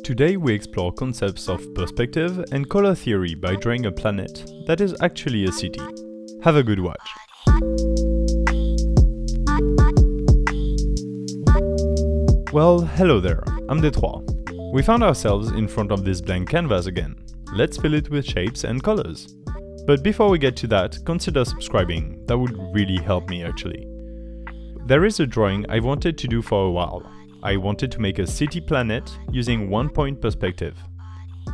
Today we explore concepts of perspective and color theory by drawing a planet that is actually a city. Have a good watch. Well, hello there, I'm Détroit. We found ourselves in front of this blank canvas again. Let's fill it with shapes and colors. But before we get to that, consider subscribing. That would really help me actually. There is a drawing I wanted to do for a while. I wanted to make a city planet using one-point perspective.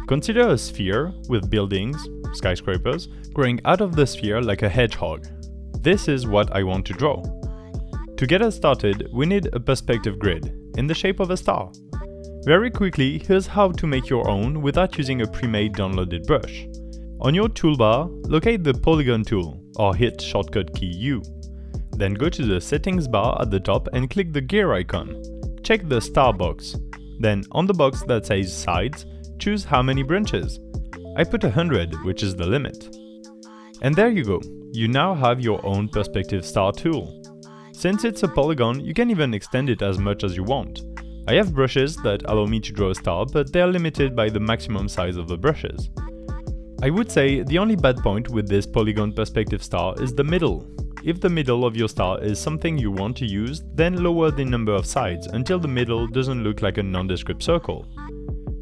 Consider a sphere with buildings, skyscrapers, growing out of the sphere like a hedgehog. This is what I want to draw. To get us started, we need a perspective grid in the shape of a star. Very quickly, here's how to make your own without using a pre-made downloaded brush. On your toolbar, locate the polygon tool or hit shortcut key U. Then go to the settings bar at the top and click the gear icon. Check the star box. Then on the box that says sides, choose how many branches. I put 100, which is the limit. And there you go. You now have your own perspective star tool. Since it's a polygon, you can even extend it as much as you want. I have brushes that allow me to draw a star, but they're limited by the maximum size of the brushes. I would say the only bad point with this polygon perspective star is the middle. If the middle of your star is something you want to use, then lower the number of sides until the middle doesn't look like a nondescript circle.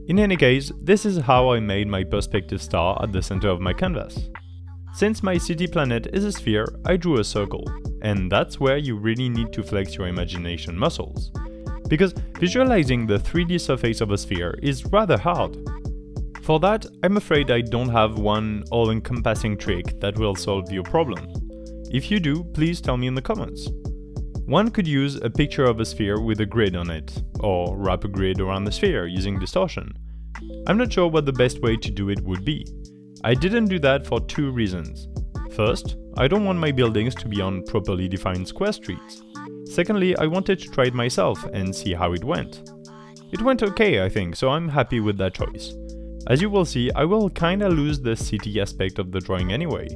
In any case, this is how I made my perspective star at the center of my canvas. Since my city planet is a sphere, I drew a circle, and that's where you really need to flex your imagination muscles. Because visualizing the 3D surface of a sphere is rather hard. For that, I'm afraid I don't have one all-encompassing trick that will solve your problem. If you do, please tell me in the comments. One could use a picture of a sphere with a grid on it, or wrap a grid around the sphere using distortion. I'm not sure what the best way to do it would be. I didn't do that for two reasons. First, I don't want my buildings to be on properly defined square streets. Secondly, I wanted to try it myself and see how it went. It went okay, I think, so I'm happy with that choice. As you will see, I will kinda lose the city aspect of the drawing anyway.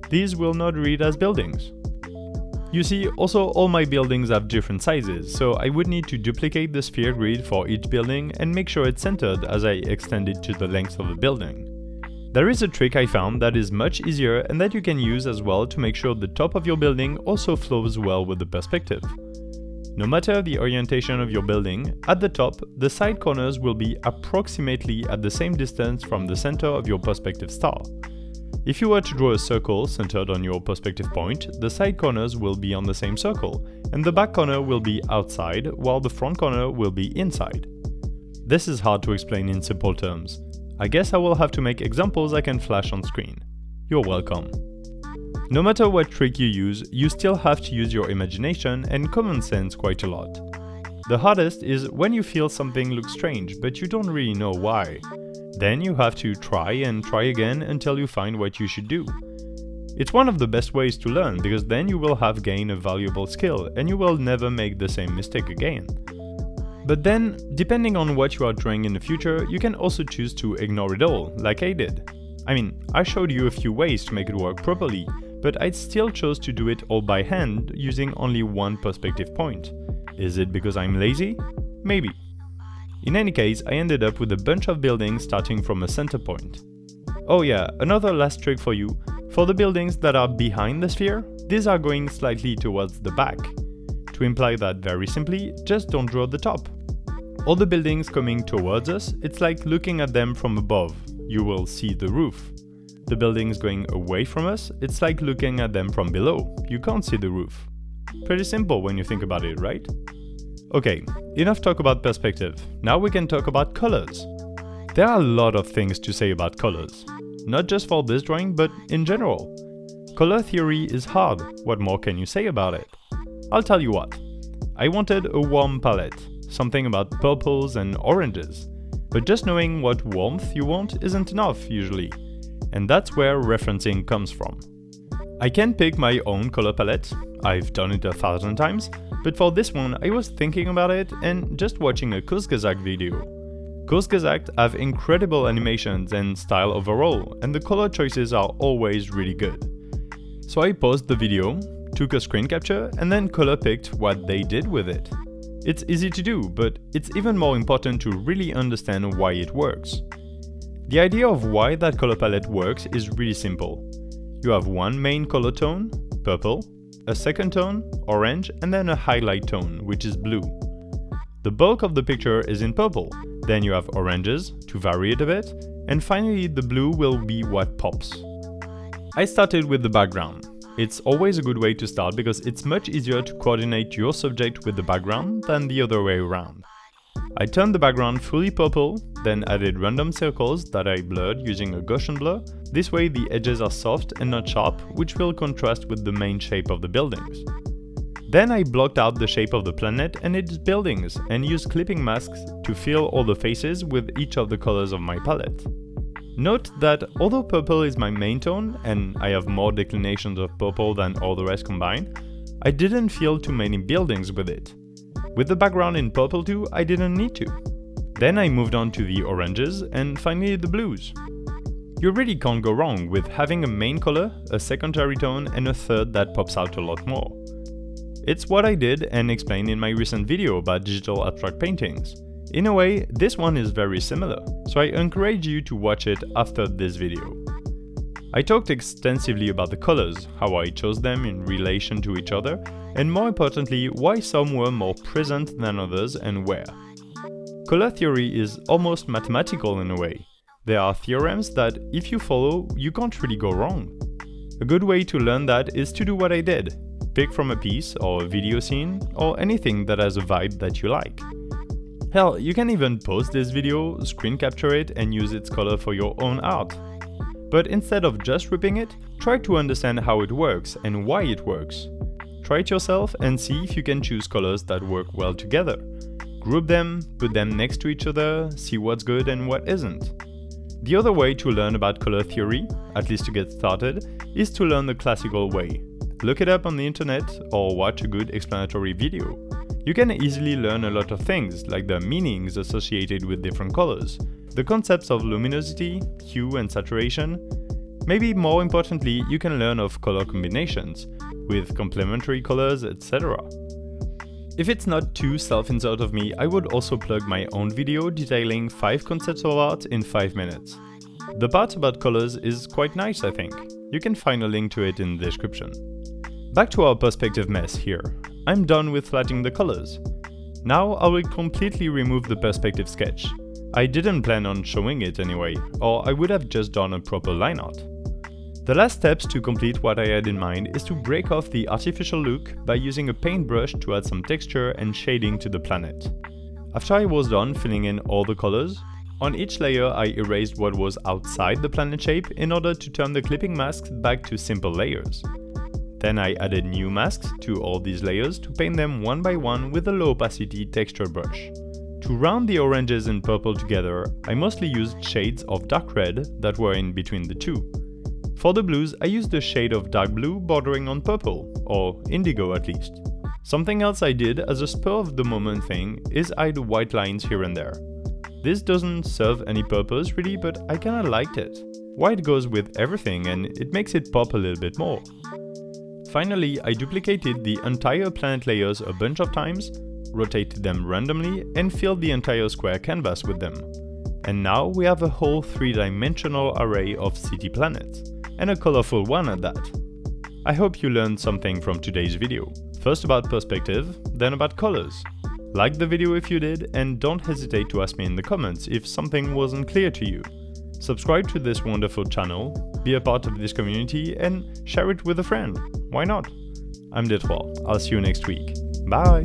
These will not read as buildings. You see, also all my buildings have different sizes, so I would need to duplicate the sphere grid for each building and make sure it's centered as I extend it to the length of the building. There is a trick I found that is much easier and that you can use as well to make sure the top of your building also flows well with the perspective. No matter the orientation of your building, at the top, the side corners will be approximately at the same distance from the center of your perspective star. If you were to draw a circle centered on your perspective point, the side corners will be on the same circle, and the back corner will be outside, while the front corner will be inside. This is hard to explain in simple terms. I guess I will have to make examples I can flash on screen. You're welcome. No matter what trick you use, you still have to use your imagination and common sense quite a lot. The hardest is when you feel something looks strange, but you don't really know why. Then you have to try and try again until you find what you should do. It's one of the best ways to learn because then you will have gained a valuable skill and you will never make the same mistake again. But then, depending on what you are drawing in the future, you can also choose to ignore it all, like I did. I mean, I showed you a few ways to make it work properly, but I still chose to do it all by hand using only one perspective point. Is it because I'm lazy? Maybe. In any case, I ended up with a bunch of buildings starting from a center point. Oh yeah, another last trick for you. For the buildings that are behind the sphere, these are going slightly towards the back. To imply that very simply, just don't draw the top. All the buildings coming towards us, it's like looking at them from above. You will see the roof. The buildings going away from us, it's like looking at them from below. You can't see the roof. Pretty simple when you think about it, right? Okay, enough talk about perspective. Now we can talk about colors. There are a lot of things to say about colors. Not just for this drawing, but in general. Color theory is hard. What more can you say about it? I'll tell you what. I wanted a warm palette, something about purples and oranges. But just knowing what warmth you want isn't enough usually. And that's where referencing comes from. I can pick my own color palette. I've done it 1,000 times. But for this one, I was thinking about it and just watching a Kurzgesagt video. Kurzgesagt have incredible animations and style overall, and the color choices are always really good. So I paused the video, took a screen capture, and then color picked what they did with it. It's easy to do, but it's even more important to really understand why it works. The idea of why that color palette works is really simple. You have one main color tone, purple, a second tone, orange, and then a highlight tone, which is blue. The bulk of the picture is in purple, then you have oranges to vary it a bit, and finally the blue will be what pops. I started with the background. It's always a good way to start because it's much easier to coordinate your subject with the background than the other way around. I turned the background fully purple, then added random circles that I blurred using a Gaussian blur. This way the edges are soft and not sharp, which will contrast with the main shape of the buildings. Then I blocked out the shape of the planet and its buildings and used clipping masks to fill all the faces with each of the colors of my palette. Note that although purple is my main tone, and I have more declinations of purple than all the rest combined, I didn't fill too many buildings with it. With the background in purple too, I didn't need to. Then I moved on to the oranges and finally the blues. You really can't go wrong with having a main color, a secondary tone and a third that pops out a lot more. It's what I did and explained in my recent video about digital abstract paintings. In a way, this one is very similar, so I encourage you to watch it after this video. I talked extensively about the colors, how I chose them in relation to each other, and more importantly, why some were more present than others and where. Color theory is almost mathematical in a way. There are theorems that, if you follow, you can't really go wrong. A good way to learn that is to do what I did. Pick from a piece or a video scene or anything that has a vibe that you like. Hell, you can even pause this video, screen capture it and use its color for your own art. But instead of just ripping it, try to understand how it works and why it works. Try it yourself and see if you can choose colors that work well together. Group them, put them next to each other, see what's good and what isn't. The other way to learn about color theory, at least to get started, is to learn the classical way. Look it up on the internet or watch a good explanatory video. You can easily learn a lot of things, like the meanings associated with different colors, the concepts of luminosity, hue and saturation. Maybe more importantly, you can learn of color combinations, with complementary colors, etc. If it's not too self-insert of me, I would also plug my own video detailing 5 concepts of art in 5 minutes. The part about colors is quite nice, I think. You can find a link to it in the description. Back to our perspective mess here. I'm done with flattening the colors. Now I will completely remove the perspective sketch. I didn't plan on showing it anyway, or I would have just done a proper line art. The last steps to complete what I had in mind is to break off the artificial look by using a paintbrush to add some texture and shading to the planet. After I was done filling in all the colors, on each layer I erased what was outside the planet shape in order to turn the clipping masks back to simple layers. Then I added new masks to all these layers to paint them one by one with a low opacity texture brush. To round the oranges and purple together, I mostly used shades of dark red that were in between the two. For the blues, I used a shade of dark blue bordering on purple, or indigo at least. Something else I did as a spur of the moment thing is add white lines here and there. This doesn't serve any purpose really, but I kinda liked it. White goes with everything and it makes it pop a little bit more. Finally, I duplicated the entire planet layers a bunch of times, rotated them randomly and filled the entire square canvas with them. And now we have a whole 3-dimensional array of city planets, and a colorful one at that. I hope you learned something from today's video. First about perspective, then about colors. Like the video if you did, and don't hesitate to ask me in the comments if something wasn't clear to you. Subscribe to this wonderful channel, be a part of this community, and share it with a friend. Why not? I'm Détroit. I'll see you next week. Bye!